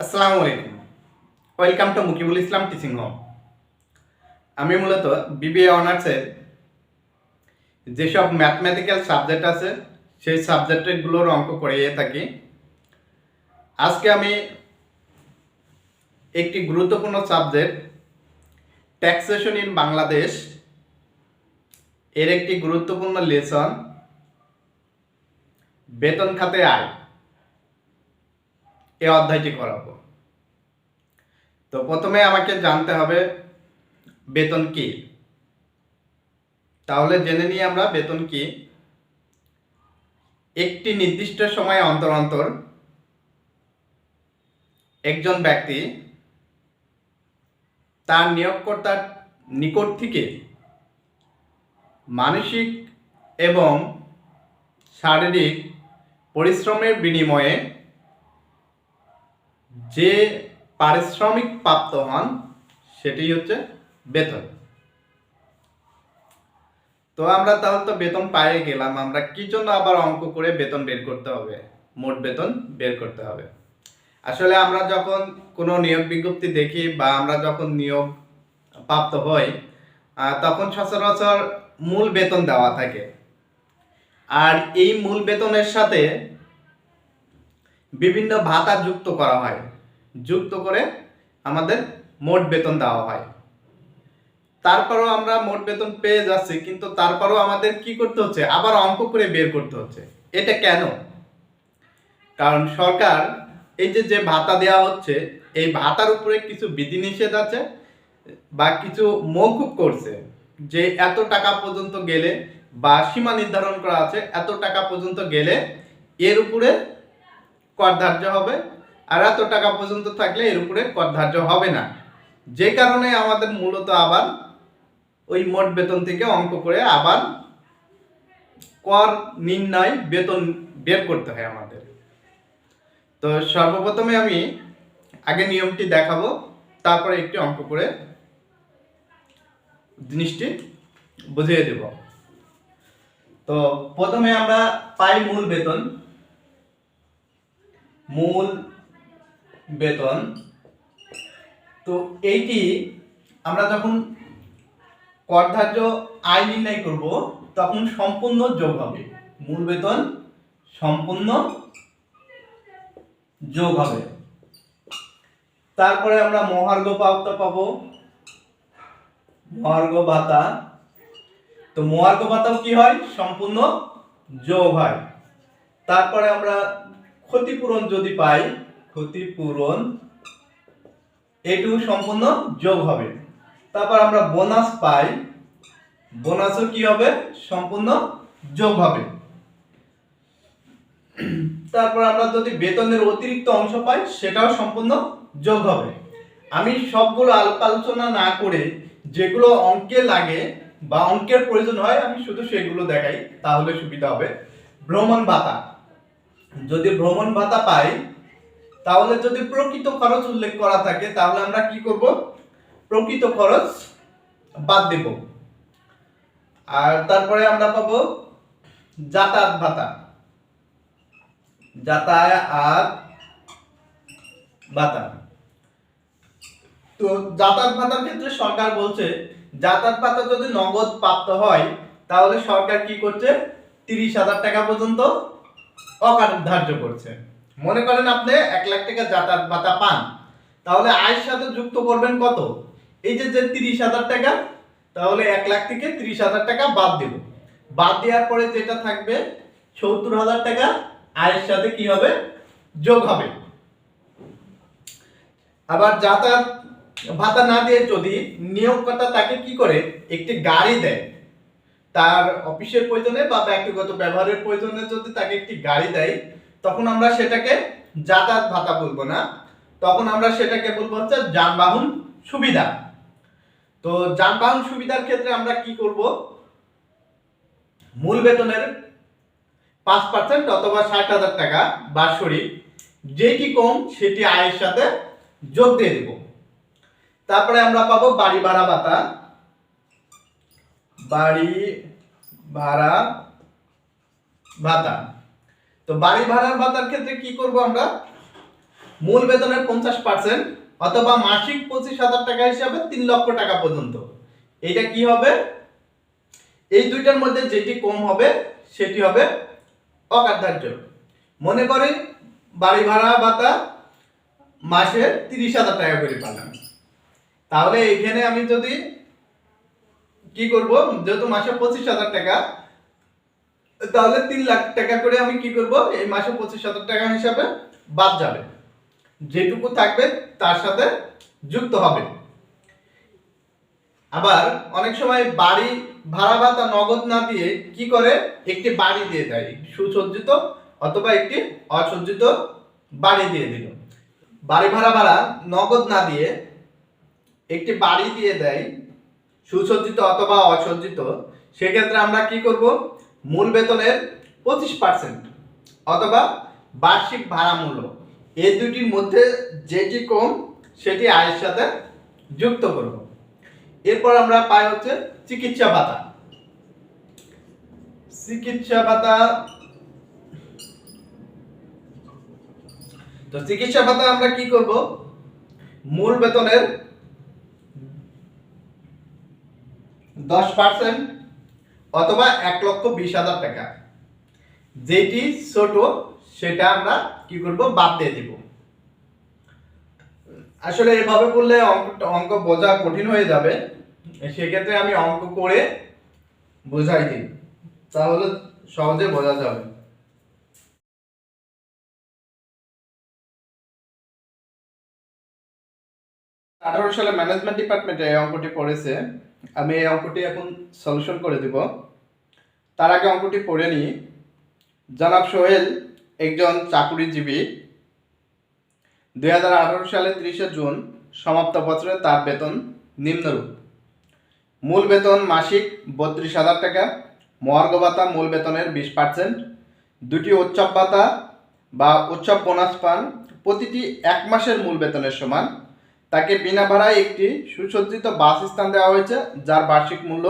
আসসালামু আলাইকুম। Welcome to Mukibul Islam teaching home. আমি মূলত বিবিএ অনার্সের যেসব ম্যাথমেটিক্যাল সাবজেক্ট আছে সেই সাবজেক্টগুলোর অঙ্ক করিয়ে থাকি। আজকে আমি একটি গুরুত্বপূর্ণ সাবজেক্ট ট্যাক্সেশন ইন বাংলাদেশ এর একটি গুরুত্বপূর্ণ লেসন বেতন খাতে আয় এই অধ্যায়টি করাবো। তো প্রথমে আমাকে জানতে হবে বেতন কি। তাহলে জেনে নিই আমরা বেতন কি। একটি নির্দিষ্ট সময় অন্তর অন্তর একজন ব্যক্তি তার নিয়োগকর্তার নিকট থেকে মানসিক এবং শারীরিক পরিশ্রমের বিনিময়ে যে পারিশ্রমিক প্রাপ্ত হন সেটি হচ্ছে বেতন। তো আমরা তাহলে তো বেতন পেয়ে গেলাম, আমরা কি জন্য আবার অঙ্ক করে বেতন বের করতে হবে, মোট বেতন বের করতে হবে। আসলে আমরা যখন কোনো নিয়োগ বিজ্ঞপ্তি দেখি বা আমরা যখন নিয়োগ প্রাপ্ত হই তখন সচরাচর মূল বেতন দেওয়া থাকে, আর এই মূল বেতনের সাথে বিভিন্ন ভাতা যুক্ত করা হয়, যুক্ত করে আমাদের মোট বেতন দেওয়া হয়। তারপরও আমরা মোট বেতন পেয়ে যাচ্ছি, কিন্তু তারপরও আমাদের কি করতে হচ্ছে, আবার অঙ্ক করে বের করতে হচ্ছে। এটা কেন? কারণ সরকার এই যে ভাতা দেওয়া হচ্ছে এই ভাতার উপরে কিছু বিধিনিষেধ আছে বা কিছু মওকুফ করছে, যে এত টাকা পর্যন্ত গেলে বা সীমা নির্ধারণ করা আছে, এত টাকা পর্যন্ত গেলে এর উপরে কর ধার্য হবে, আর এত টাকা পর্যন্ত থাকলে এর উপরে কর ধার্য হবে না। যে কারণে আমাদের মূলত আবার ওই মোট বেতন থেকে অঙ্ক করে আবার কর নির্ণয় বেতন বের করতে হয় আমাদের। তো সর্বপ্রথমে আমি আগে নিয়মটি দেখাবো, তারপরে একটি অঙ্ক করে জিনিসটি বুঝিয়ে দেব। তো প্রথমে আমরা পাই মূল বেতন। মূল বেতন তো এইটি আমরা যখন কর ধার্য আয় নির্ণয় করব তখন সম্পূর্ণ যোগ হবে, মূল বেতন সম্পূর্ণ যোগ হবে। তারপরে আমরা মহার্ঘ ভাতা পাবো, মহার্ঘ ভাতা। তো মহার্ঘ ভাতাও কি হয়, সম্পূর্ণ যোগ হয়। তারপরে আমরা ক্ষতিপূরণ যদি পাই, ক্ষতিপূরণ এটুকু সম্পূর্ণ যোগ হবে। তারপর আমরা বোনাস পাই, বোনাসও কি হবে, সম্পূর্ণ যোগ হবে। তারপর আমরা যদি বেতনের অতিরিক্ত অংশ পাই সেটাও সম্পূর্ণ যোগ হবে। আমি সবগুলো আলোচনা না করে যেগুলো অঙ্কে লাগে বা অঙ্কের প্রয়োজন হয় আমি শুধু সেগুলো দেখাই, তাহলে সুবিধা হবে। ভ্রমণ ভাতা, যদি ভ্রমণ ভাতা পাই তাহলে যদি প্রকৃত খরচ উল্লেখ করা থাকে তাহলে আমরা কি করব, প্রকৃত খরচ বাদ দেব। আর তারপরে আমরা পাবো যাতায়াত ভাতা, যাতায়াত ভাতা। তো যাতায়াত ভাতার ক্ষেত্রে সরকার বলছে যাতায়াত ভাতা যদি নগদ প্রাপ্ত হয় তাহলে সরকার কি করছে, 30,000 টাকা পর্যন্ত অকার ধার্য করছে। মনে করেন আপনি 1 লাখ টাকা যাতায়াত ভাতা পান, তাহলে আয়ের সাথে যুক্ত করবেন কত, এই যে 30,000 টাকা, তাহলে 1 লাখ থেকে 30,000 টাকা বাদ দেব। বাদ দেওয়ার পরে যেটা থাকবে 70,000 টাকা আয়ের সাথে কি হবে, যোগ হবে। আবার যাতায়াত ভাতা না দিয়ে যদি নিয়োগকর্তা তাকে কি করে, একটি গাড়ি দেয়, তার অফিসের প্রয়োজনে বা ব্যক্তিগত ব্যবহারের প্রয়োজনে যদি তাকে একটি গাড়ি দেয়, তখন আমরা সেটাকে যাতায়াত ভাতা বলবো না, তখন আমরা সেটাকে বলবো হচ্ছে যানবাহন সুবিধা। তো যানবাহন সুবিধার ক্ষেত্রে আমরা কি করব, মূল বেতনের 5% অথবা 60,000 টাকা বাৎসরিক, যেটি কম সেটি আয়ের সাথে যোগ দিয়ে দেব। তারপরে আমরা পাবো বাড়ি ভাড়া ভাতা, বাড়ি ভাড়া ভাতা। তো বাড়ি ভাড়ার ভাতার ক্ষেত্রে কি করব, আমরা মূল বেতনের 50% অথবা মাসিক 25,000 টাকা হিসাবে 3 লক্ষ টাকা পর্যন্ত। এটা কি হবে? এই দুইটার মধ্যে যেটি কম হবে সেটি হবে অকার্যধার্য। মনে করি বাড়ি ভাড়া ভাতা মাসে 30,000 টাকা করে পালাম, তাহলে এখানে আমি যদি কি করব, যেহেতু মাসে 25,000 টাকা, তাহলে 3 লাখ টাকা করে আমি কি করব, এই মাসে 25,000 টাকা হিসাবে বাদ যাবে, যেটুকু থাকবে তার সাথে যুক্ত হবে। আবার অনেক সময় বাড়ি ভাড়া ভাতা নগদ না দিয়ে কি করে, একটি বাড়ি দিয়ে দেয়, সুসজ্জিত অথবা একটি অসজ্জিত বাড়ি দিয়ে দিল। বাড়ি ভাড়া নগদ না দিয়ে একটি বাড়ি দিয়ে দেয়, সুসজ্জিত অথবা অসজ্জিত। সেক্ষেত্রে আমরা কি করব, মূল বেতনের 25% অথবা বার্ষিক ভাড়া মূল্য, এই দুটির মধ্যে যেটি কম সেটি আয়ের সাথে যুক্ত করব। এরপর আমরা পাই হচ্ছে চিকিৎসা ভাতা। চিকিৎসা ভাতা, তো চিকিৎসা ভাতা আমরা কি করব, মূল বেতনের 10% অথবা 1,20,000 টাকা, যেটি ছোট সেটা আমরা কি করব, বাদ দিয়ে দিব। আসলে এভাবে করলে অঙ্ক বোঝা কঠিন হয়ে যাবে, সেক্ষেত্রে আমি অঙ্ক করে বোঝাই দিই, তাহলে সহজে বোঝা যাবে। 18 সালে ম্যানেজমেন্ট ডিপার্টমেন্টে এই অঙ্কটি পড়েছে, আমি এই অঙ্কটি এখন সলিউশন করে দিব। তার আগে অঙ্কটি পড়ে নিই। জনাব সোহেল একজন চাকুরিজীবী। 2018 সালে 30 জুন সমাপ্ত বছরে তার বেতন নিম্নরূপ: মূল বেতন মাসিক 32,000 টাকা, মহার্ঘ ভাতা মূল বেতনের 20%, দুটি উৎসব ভাতা বা উৎসব বোনাস পান, প্রতিটি 1 মাসের মূল বেতনের সমান। তাকে বিনা ভাড়ায় একটি সুসজ্জিত বাসস্থান দেওয়া হয়েছে যার বার্ষিক মূল্য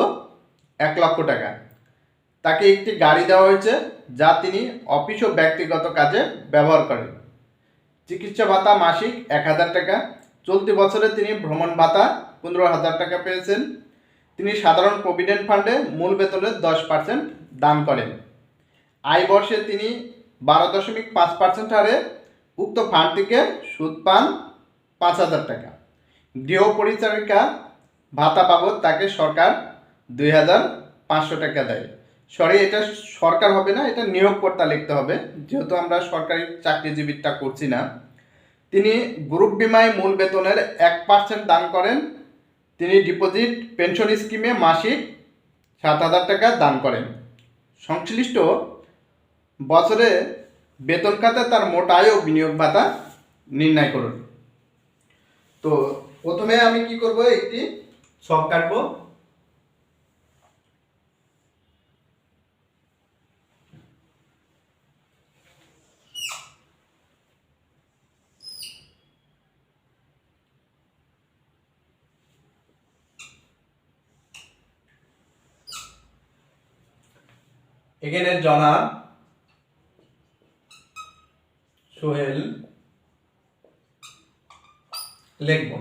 1 লক্ষ টাকা। তাকে একটি গাড়ি দেওয়া হয়েছে যা তিনি অফিস ও ব্যক্তিগত কাজে ব্যবহার করেন। চিকিৎসা ভাতা মাসিক 1,000 টাকা। চলতি বছরে তিনি ভ্রমণ ভাতা 15,000 টাকা পেয়েছেন। তিনি সাধারণ প্রভিডেন্ট ফান্ডে মূল বেতনের 10% দান করেন। আয় বর্ষে তিনি 12.5% হারে উক্ত ফান্ড থেকে সুদ পান 5,000 টাকা। গৃহ পরিচারিকা ভাতা বাবদ তাকে সরকার 2,500 টাকা দেয়। সরি, এটা সরকার হবে না, এটা নিয়োগকর্তা লিখতে হবে, যেহেতু আমরা সরকারি চাকরিজীবীটা করছি না। তিনি গ্রুপ বিমায় মূল বেতনের 1% দান করেন। তিনি ডিপোজিট পেনশন স্কিমে মাসিক 7,000 টাকা দান করেন। সংশ্লিষ্ট বছরে বেতন খাতে তার মোট আয় ও বিনিয়োগ ভাতা নির্ণয় করুন। তো প্রথমে আমি কি করব, একটি ছক কাটবো। এখানে জনাব সোহেল লিখবো,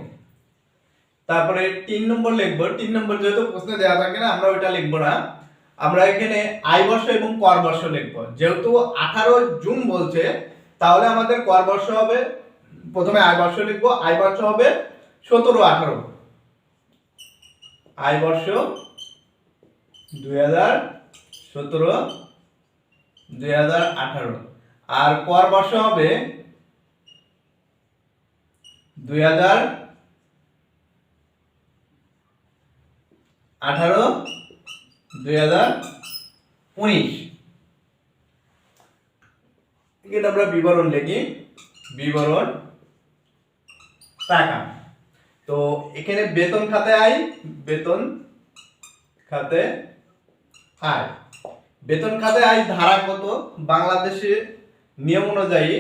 তারপরে 3 নম্বর লিখবো। 3 নম্বর যেহেতু প্রশ্নে দেওয়া থাকে না, আমরা ওইটা লিখবো না, আমরা এখানে আয় বর্ষ এবং কর বর্ষ লিখবো। যেহেতু 18 জুন বলছে, তাহলে আমাদের কর বর্ষ হবে, প্রথমে আয় বর্ষ লিখবো, আয় বর্ষ হবে 17-18, আয় বর্ষ 2017-2018, আর কর বর্ষ হবে 2018-2019। এখানে আমরা বিবরণ লিখি, বিবরণ টাকা। তো এখানে বেতন খাতে আয়, বেতন খাতে আয়, বেতন খাতে আয় ধারা কত, বাংলাদেশে নিয়ম অনুযায়ী,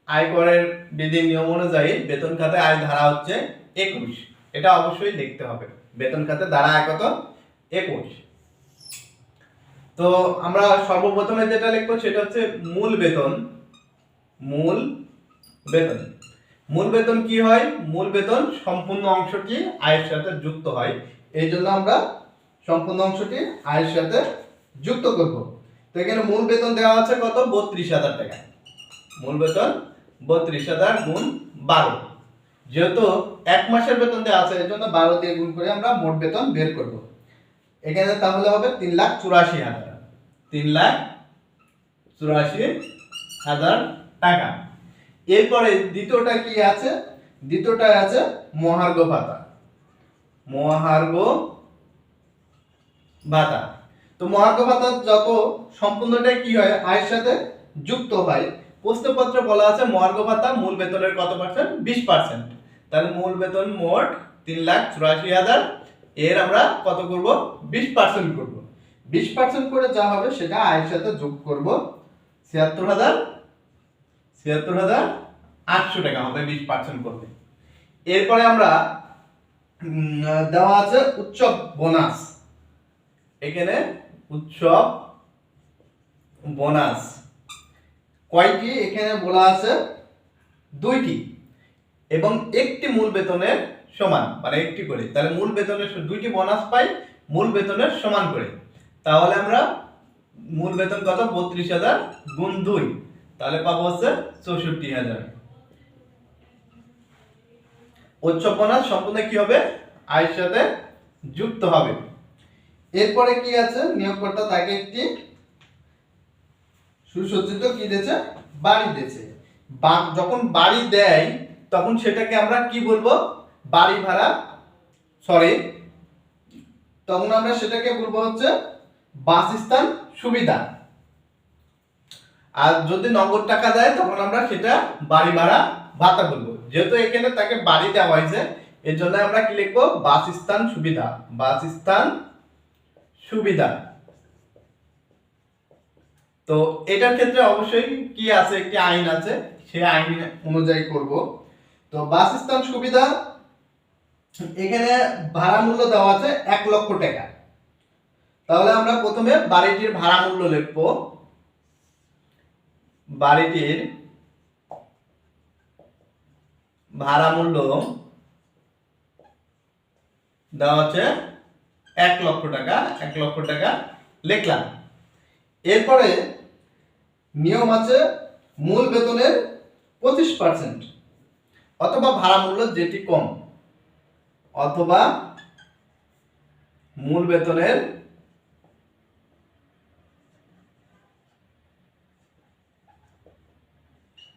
আয়করের বিধি নিয়ম অনুযায়ী বেতন খাতে আয় ধারা হচ্ছে 21। এটা অবশ্যই লিখতে হবে, বেতন খাতে ধারা আয় কত, 21। তো আমরা সর্বপ্রথমে যেটা লিখবো সেটা হচ্ছে মূল বেতন। মূল বেতন মূল বেতন কি হয়? মূল বেতন সম্পূর্ণ অংশটি আয়ের সাথে যুক্ত হয়, এই জন্য আমরা সম্পূর্ণ অংশটি আয়ের সাথে যুক্ত করব। তো এখানে মূল বেতন দেওয়া আছে কত? 32,000 টাকা। মূল বেতন 32,000 গুণ 12, যেহেতু এক মাসের বেতন দেওয়া আছে এই জন্য 12 দিয়ে গুণ করে আমরা মোট বেতন বের করব। এখানে তাহলে হবে 3,84,000, 3,84,000 টাকা। এরপরে দ্বিতীয়টা কি আছে? দ্বিতীয়টা আছে মহার্ঘ ভাতা। মহার্ঘ ভাতা, তো মহার্ঘ ভাতা যত সম্পূর্ণটাই কি হয়? আয়ের সাথে যুক্ত হয়। প্রশ্নপত্রে বলা আছে মহার্ঘ ভাতা মূল বেতনের কত পার্সেন্ট? 20%। তাহলে মূল বেতন মোট 3,84,000, এর আমরা কত করব? 20% করব। 20% করে যা হবে সেটা আয়ের সাথে যোগ করব, 76,800 টাকা হবে 20% করবে। এরপরে আমরা দেওয়া আছে উৎসব বোনাস। এখানে উৎসব বোনাস কয়টি? এখানে বলা আছে 2টি এবং একটি মূল বেতনের সমান, মানে একটি করে। তাহলে মূল বেতনের 2টি বোনাস পাই মূল বেতনের সমান করে। তাহলে আমরা মূল বেতন কত? 32,000 গুণ 2, তাহলে পাবো হচ্ছে 64,000। উৎসব বোনাস সম্পূর্ণ কি হবে? আয়ের সাথে যুক্ত হবে। এরপরে কি আছে? নিয়োগকর্তা তাকে একটি সুসজ্জিত কি দিয়েছে? বাড়ি দিয়েছে। যখন বাড়ি দেয় তখন সেটাকে আমরা কি বলবো? বাড়ি ভাড়া, তখন আমরা সেটাকে বলবো হচ্ছে বাসস্থান সুবিধা। আর যদি নগদ টাকা দেয় তখন আমরা সেটা বাড়ি ভাড়া ভাতা বলবো। যেহেতু এখানে তাকে বাড়ি দেওয়া হয়েছে এর জন্য আমরা কি লিখবো? বাসস্থান সুবিধা। বাসস্থান সুবিধা। তো এটার ক্ষেত্রে অবশ্যই কি আছে? একটি আইন আছে, সেই আইন অনুযায়ী করব। তো বাসস্থান সুবিধা, এখানে ভাড়া মূল্য দেওয়া আছে 1 লক্ষ টাকা। তাহলে আমরা প্রথমে বাড়িটির ভাড়া মূল্য লিখব। বাড়িটির ভাড়া মূল্য দেওয়া আছে 1 লক্ষ টাকা। 1 লক্ষ টাকা লিখলাম। এরপরে নিয়ম আছে মূল বেতনের 25% অথবা ভাড়া মূল্য যেটি কম, অথবা মূল বেতনের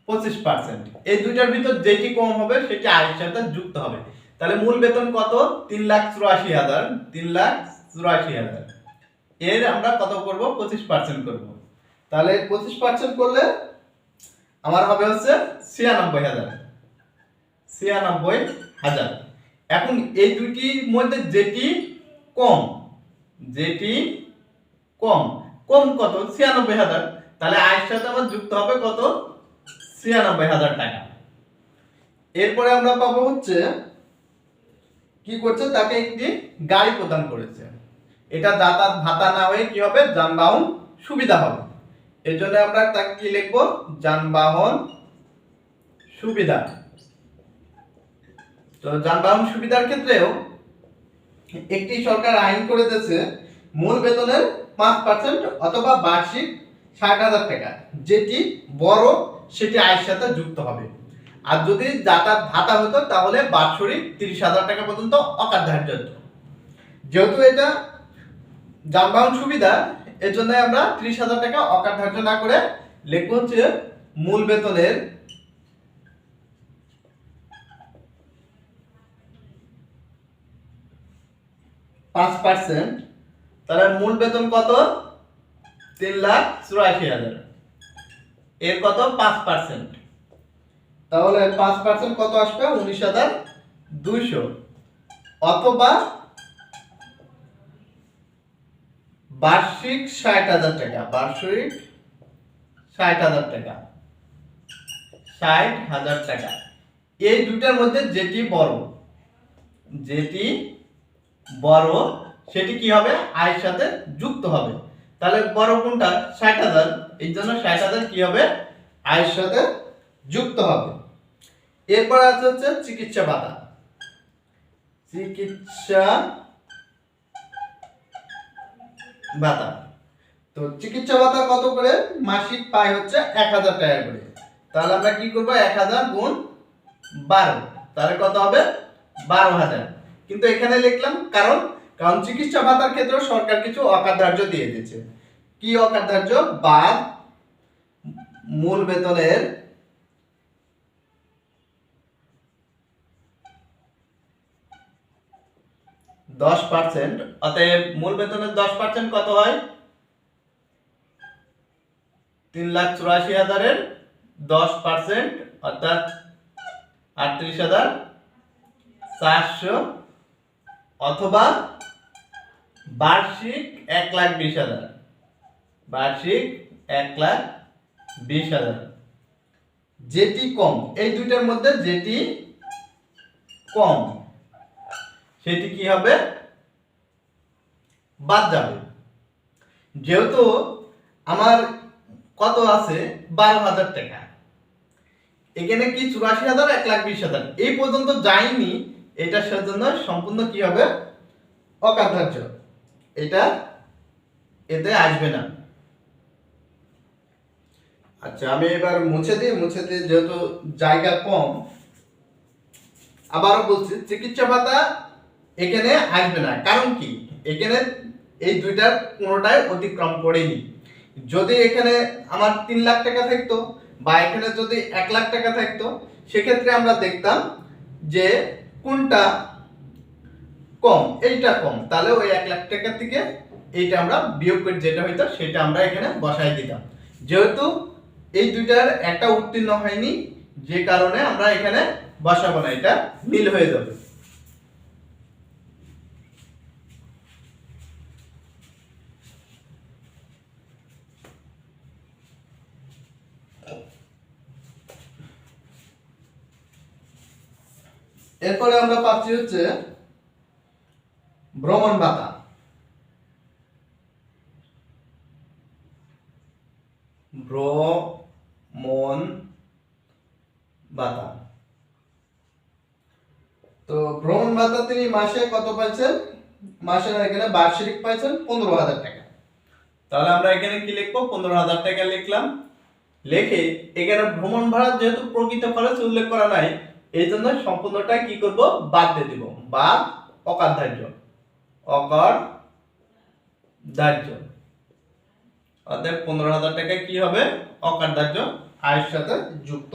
25%, এই দুইটার ভিতর যেটি কম হবে সেটি আয়ের সাথে যুক্ত হবে। তাহলে মূল বেতন কত? 3,84,000। 3,84,000 এর আমরা কত করব? 25% করব। তাহলে 25% করলে আমার হবে হচ্ছে 96,000। 96,000। এখন এই দুইটির মধ্যে যেটি কম, যেটি কম, কম কত? 96,000। তাহলে আয়ের সাথে আমার যুক্ত হবে কত? 96,000 টাকা। এরপরে আমরা পাবো হচ্ছে কি করছে? তাকে একটি গাড়ি প্রদান করেছে। এটা যাতায়াত ভাতা না হয়ে কি হবে? যানবাহন সুবিধা হবে। এর জন্য আমরা তাকে কি লিখবো? যানবাহন সুবিধা। তো যানবাহন সুবিধার ক্ষেত্রেও একটি সরকার আইন করে দিয়েছে মূল বেতনের 5% অথবা বার্ষিক 60,000 টাকা, যেটি বড় সেটি আয়ের সাথে যুক্ত হবে। আর যদি যাতায়াত ভাতা হতো তাহলে বাৎসরিক 30,000 টাকা পর্যন্ত অকার্যধার্য হতো। যেহেতু এটা যানবাহন সুবিধা এর জন্য আমরা 30,000 টাকা অকার্যধার্য না করে লিখব হচ্ছে মূল বেতনের 5%। তাহলে মূল বেতন কত? 3,84,000, এর কত? 5%। তাহলে 5% কত আসবে? 19,200 অথবা বার্ষিক 60,000 টাকা। বার্ষিক 60,000 টাকা। 60,000 টাকা। এই দুটার মধ্যে যেটি বড়, যেটি বড় সেটি কি হবে? আয়ের সাথে যুক্ত হবে। তাহলে বড় কোনটা? 60,000। এই জন্য 60,000 কি হবে? আয়ের সাথে যুক্ত হবে। এরপর আছে হচ্ছে চিকিৎসা ভাতা। চিকিৎসা ভাতা, তো চিকিৎসা ভাতা কত করে? মাসিক পায় হচ্ছে 1000 টাকা করে। তাহলে আমরা কি করব, 1000 গুণ 12, তাহলে কত হবে? 12000। কিন্তু এখানে লিখলাম কারণ চিকিৎসা ভাতার ক্ষেত্রে সরকার কিছু অকার্যধার্য দিয়ে দিয়েছে। কি অকার্যধার্য? বাদ মূল বেতনের 10%। অতএব মূল বেতনের 10% কত হয়? 3,84,000 এর 10% অর্থাৎ 38,400, অথবা বার্ষিক 1,20,000। বার্ষিক 1,20,000। যেটি কম, এই দুইটার মধ্যে যেটি কম সেটি কি হবে? বাদ যাবে। যেহেতু আমার কত আছে? 12,000 টাকা, এখানে কি 84,000, 1,20,000 এই পর্যন্ত যায়নি, এটা সেজন্য সম্পূর্ণ কি হবে? অকার্যধার্য, এটা এতে আসবে না। আচ্ছা, আমি এবার মুছে দিই যেহেতু জায়গা কম। আবারও বলছি, চিকিৎসা ভাতা এখানে আসবে না। কারণ কি? এখানে এই দুইটার কোনোটাই অতিক্রম করেনি। যদি এখানে আমার 3 লাখ টাকা থাকতো বা এখানে যদি 1 লাখ টাকা থাকতো, সেক্ষেত্রে আমরা দেখতাম যে কোনটা কম, এইটা কম, তাহলে ওই 1 লাখ টাকা থেকে এইটা আমরা বিয়োগ করে যেটা হইতো সেটা আমরা এখানে বসাই দিতাম। যেহেতু এই দুইটার একটা উত্তীর্ণ হয়নি, যে কারণে আমরা এখানে বসাবো না, এটা নীল হয়ে যাবে। এরপরে আমরা পাচ্ছি হচ্ছে ভ্রমণ ভাতা। ভ্রমণ ভাতা, তো ভ্রমণ ভাতা তিনি মাসে কত পাইছেন? মাসে এখানে বার্ষিক পাইছেন 15,000 টাকা। তাহলে আমরা এখানে কি লিখবো? 15,000 টাকা লিখলাম। লিখে এখানে ভ্রমণ ভাড়া যেহেতু প্রকৃত খরচ উল্লেখ করা নাই, এই জন্য সম্পূর্ণটা কি করব? বাদ দিয়ে দিব। বাদ অকার্যধার্য, অকার্যধার্য। অতএব 15,000 টাকা কি হবে? অকার্যধার্য, আয়ের সাথে যুক্ত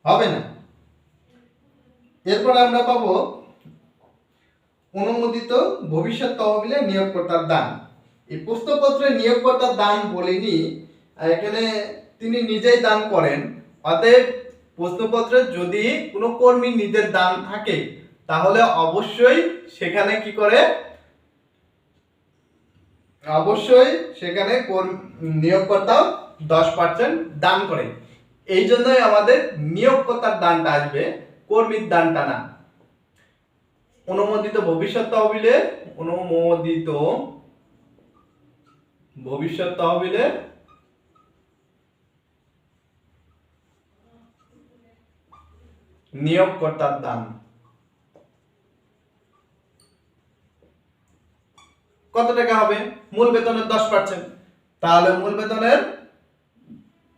হবে না। এরপর আমরা পাবো অনুমোদিত ভবিষ্যৎ তহবিলে নিয়োগকর্তার দান। এই প্রশ্নপত্রে নিয়োগকর্তার দান বলেনি, এখানে তিনি নিজেই দান করেন। অতএব প্রশ্নপত্রে যদি কোনো কর্মীর নিজের দান থাকে, তাহলে অবশ্যই সেখানে কি করে? অবশ্যই সেখানে নিয়োগকর্তা 10% দান করে। এই জন্যই আমাদের নিয়োগকর্তার দানটা আসবে, কর্মীর দানটা না। অনুমোদিত ভবিষ্যৎ তহবিলে, অনুমোদিত ভবিষ্যৎ তহবিলে নিয়োগকর্তার দান কত টাকা হবে? মূল বেতনের 10%। তাহলে মূল বেতনের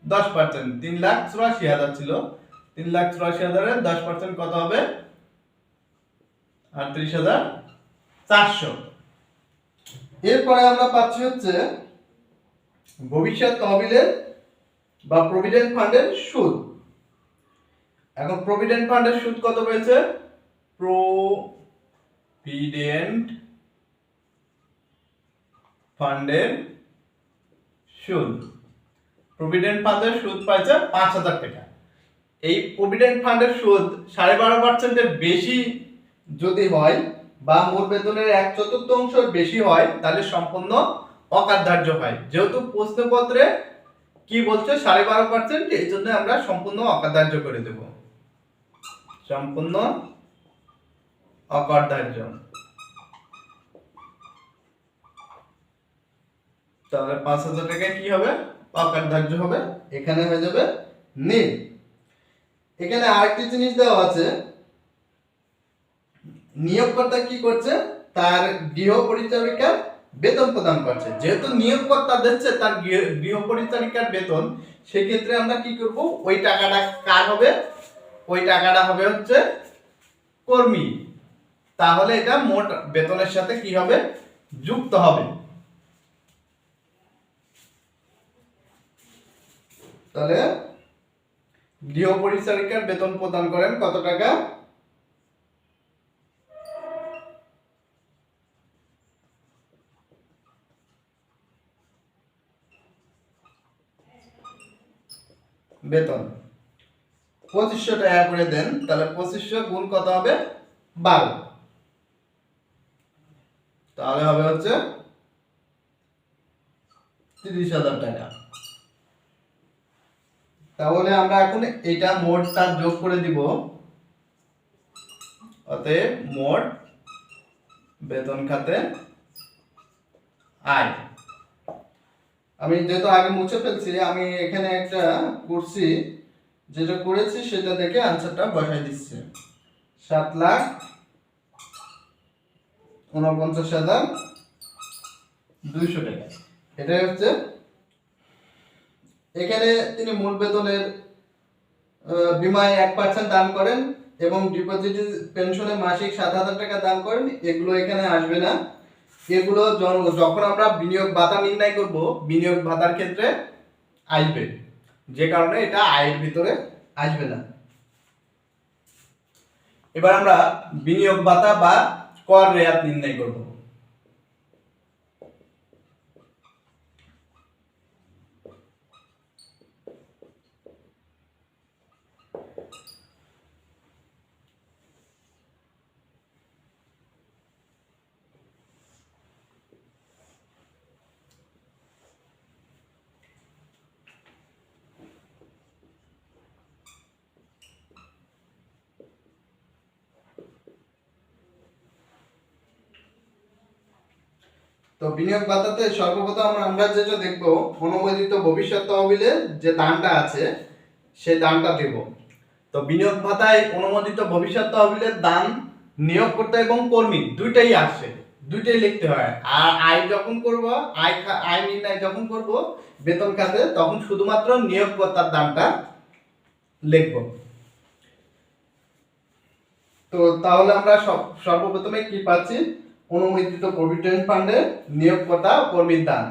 10%, 3,84,000 ছিল, 3,84,000 এর 10% কত হবে? 38,400। এরপরে আমরা পাচ্ছি হচ্ছে ভবিষ্যৎ তহবিলের বা প্রভিডেন্ট ফান্ডের সুদ। এখন প্রভিডেন্ট ফান্ডের সুদ কত পেয়েছে? প্রভিডেন্ট ফান্ডের সুদ, প্রভিডেন্ট ফান্ডের সুদ পাইছে 5,000 টাকা। এই প্রভিডেন্ট ফান্ডের সুদ 12.5% বেশি যদি হয় বা মূল বেতনের 1/4 বেশি হয়, তাহলে সম্পূর্ণ অকার্যধার্য হয়। যেহেতু প্রশ্নপত্রে কি বলছে? 12.5%, এই জন্য আমরা সম্পূর্ণ অকার্যধার্য করে দেব, সম্পূর্ণ অকার্যধার্য। তাহলে 5,000 টাকা কি হবে? অকার্যধার্য হবে, এখানে হয়ে যাবে নীল। এখানে আরেকটি জিনিস দেওয়া আছে, নিয়োগকর্তা কি করছে, তার গৃহ পরিচারিকার বেতন প্রদান করছে। যেহেতু নিয়োগকর্তা দিচ্ছে তার গৃহ পরিচারিকার বেতন, সেক্ষেত্রে আমরা কি করব, ওই টাকাটা কার হবে, ওই টাকাটা হবে হচ্ছে কর্মী। তাহলে এটা মোট বেতনের সাথে কি হবে, যুক্ত হবে। তাহলে গৃহ পরিচারিকার বেতন প্রদান করেন কত টাকা, বেতন 2500 টাকা করে দেন। তাহলে 2500 গুণ কত হবে, 12, তাহলে হবে হচ্ছে 30,000 টাকা। তাহলে আমরা এখন এটা মোটটা যোগ করে দিব, অতএব মোট বেতন খাতে আয়। আমি যেহেতু আগে মুছে ফেলছি, আমি এখানে একটা করছি, যেটা করেছি সেটা দেখে আনসারটা বসাই দিচ্ছি। 7,49,200 টাকা, এটাই হচ্ছে। এখানে তিনি মূল বেতনের বিমায় 1% দান করেন এবং ডিপোজিট পেনশনে মাসিক 7,000 টাকা দান করেন। এগুলো এখানে আসবে না, এগুলো যখন আমরা বিনিয়োগ ভাতা নির্ণয় করব, বিনিয়োগ ভাতার ক্ষেত্রে আসবে, যে কারণে এটা আয়ের ভিতরে আসবে না। এবার আমরা বিনিয়োগ ভাতা বা কর রেয়াত নির্ণয় করব। তো বিনিয়োগ ভাতাতে সর্বপ্রথম আমরা যেটা দেখব, অনুমোদিত ভবিষ্যৎ তহবিলের যে দানটা আছে সেই দানটা দেব। তো বিনিয়োগ ভাতায় অনুমোদিত ভবিষ্যৎ তহবিলের দান নিয়োগকর্তা এবং কর্মী দুইটাই আসে, দুইটাই লিখতে হয়। আর আয় যখন করব, আয় নির্ণয় যখন করব বেতন খাতে, তখন শুধুমাত্র নিয়োগকর্তার দানটা লিখব। তো তাহলে আমরা সর্বপ্রথমে কি পাচ্ছি, অনুমোদিত প্রভিডেন্ট ফান্ডে নিয়োগকর্তা কর্মীর দান।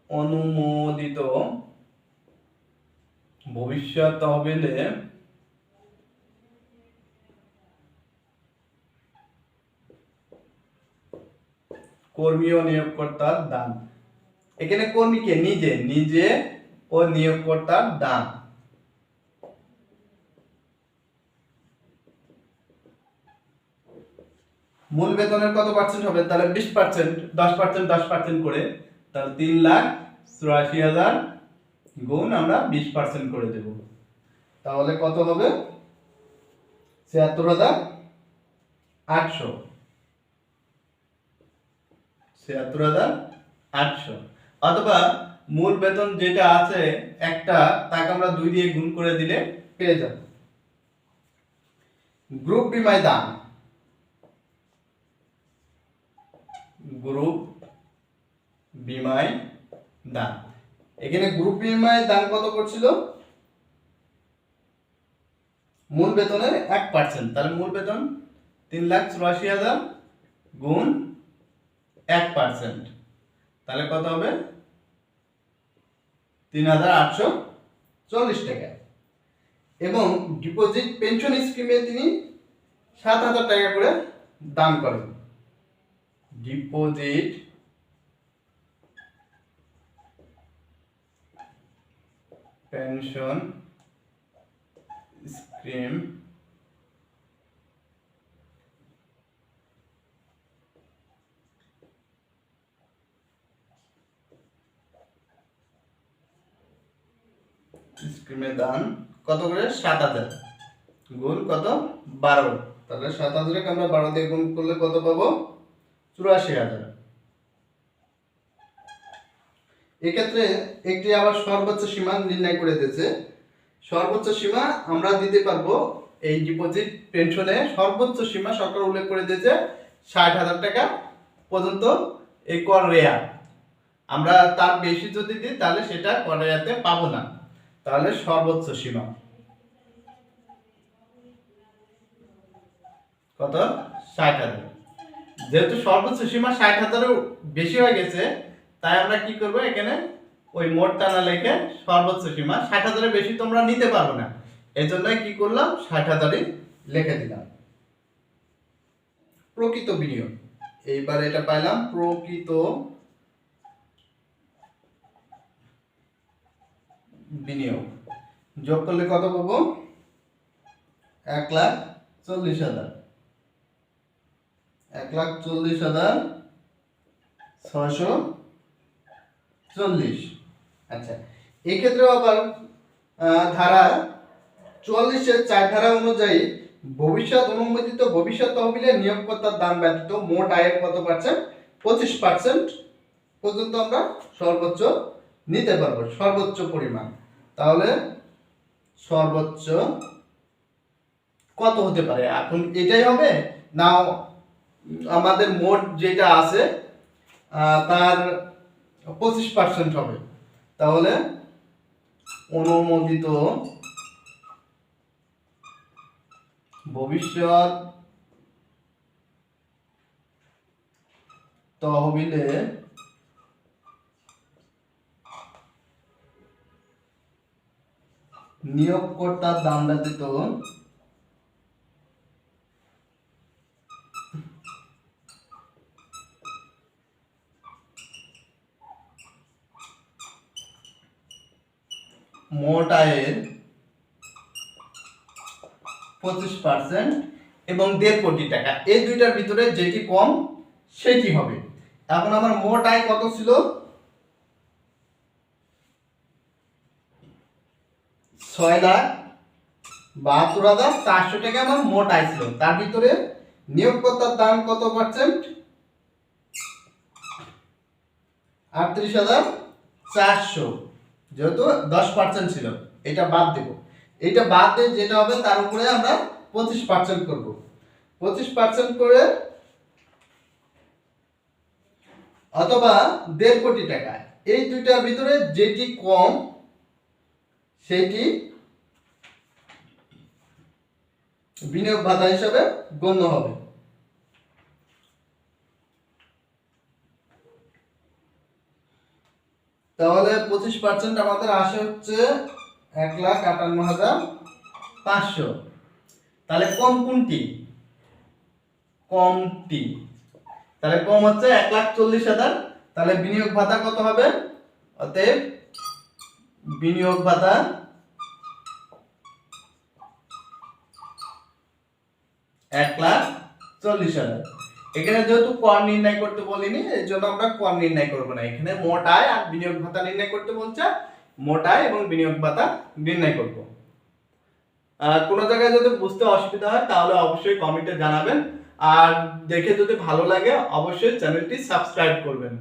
অনুমোদিত ভবিষ্যৎ তহবিলে কর্মী ও নিয়োগকর্তার দান। এখানে কর্মীকে নিজে ও নিয়োগকর্তার দান। মূল বেতনের কত পার্সেন্ট হবে, তাহলে 20%, 10%, 10% করে, তাহলে 3,84,000 গুণ আমরা 20% করে দেব। তাহলে কত হবে, 76,800, 76,800। অথবা মূল বেতন যেটা আছে একটা, তাকে আমরা 2 দিয়ে গুণ করে দিলে পেয়ে যাব। গ্রুপ বিমায় দান, গ্রুপ বিমায় দান। এখানে গ্রুপ বিমায় দান কত করছিল, মূল বেতনের 1%, তাহলে মূল বেতন 3,84,000 গুণ 1%, তাহলে কত হবে, 3,840 টাকা। এবং ডিপোজিট পেনশন স্কিমে তিনি 7,000 টাকা করে দান করেন। ডিপোজিট পেনশন স্কিম স্কিমে দান কত করে, 7,000 গুণ কত, 12, তাহলে 7,000 আমরা 12 দিয়ে গুণ করলে কত পাবো, 84,000। এক্ষেত্রে একটি আবার সর্বোচ্চ সীমা নির্ণয় করে দিয়েছে। সর্বোচ্চ সীমা আমরা দিতে পারবো এই ডিপোজিট পেনশনে সর্বোচ্চ সীমা সরকার উল্লেখ করে দিয়েছে 60,000 টাকা পর্যন্ত এই কর রেয়ার। আমরা তার বেশি যদি দিই তাহলে সেটা কর রেয়াতে পাবো না। তাহলে সর্বোচ্চ সীমা কত? 60,000। যেহেতু সর্বোচ্চ সীমা 60,000-এর বেশি হয়ে গেছে, তাই আমরা কি করব, এখানে ওই মোট টানা লিখে সর্বোচ্চ সীমা 60,000-এর বেশি তোমরা নিতে পারবে না, এই জন্যই কি করলাম 60,000-ই লিখে দিলাম। প্রকৃত বিনিয়োগ, এইবার এটা পাইলাম প্রকৃত বিনিয়োগ, যোগ করলে কত পাবো? 1,40,000, 1,40,640। আচ্ছা, এক্ষেত্রে আবার ধারা 44-এর 4 ধারা অনুযায়ী ভবিষ্যৎ অনুমোদিত ভবিষ্যৎ তহবিলে নিয়োগকর্তার দান ব্যতীত মোট আয়ের কত পার্সেন্ট? 25% পর্যন্ত আমরা সর্বোচ্চ নিতে পারবো, সর্বোচ্চ পরিমাণ। তাহলে সর্বোচ্চ কত হতে পারে? এখন এটাই হবে না আমাদের মোট যেটা আছে তার 25% হবে? তাহলে অনুমোদিত ভবিষ্যৎ তহবিলে নিয়োগকর্তার দান ব্যতীত মোট আয়ের 25% এবং 1.5 কোটি টাকা, এই দুইটার ভিতরে যেটি কম সেটি হবে। এখন আমার মোট আয় কত ছিল? 6,72,400 টাকা আমার মোট আয় ছিল। তার ভিতরে নিয়োগকর্তার দান কত পার্সেন্ট? 38,400, যেহেতু 10% ছিল, এটা বাদ দেব। এটা বাদ দিয়ে যেটা হবে তার উপরে আমরা 25% করব। 25% করে অথবা 1.5 কোটি টাকা, এই দুইটার ভিতরে যেটি কম সেটি বিনিয়োগ ভাতা হিসেবে গণ্য হবে। তাহলে 25% আমাদের আসে হচ্ছে 1,58,500। তাহলে কম কোনটি? কমটি। তাহলে কম হচ্ছে 1,40,000। তাহলে বিনিয়োগ ভাতা কত হবে? অতএব বিনিয়োগ ভাতা 1,40,000। এখানে যেহেতু কর নির্ণয় করতে বলিনি, এই জন্য আমরা কর নির্ণয় করব না। এখানে মোট আয় আর বিনিয়োগ ভাতা নির্ণয় করতে বলছে, মোট আয় এবং বিনিয়োগ ভাতা নির্ণয় করব। কোনো জায়গায় যদি বুঝতে অসুবিধা হয় তাহলে অবশ্যই কমেন্টে জানাবেন, আর দেখে যদি ভালো লাগে অবশ্যই চ্যানেলটি সাবস্ক্রাইব করবেন।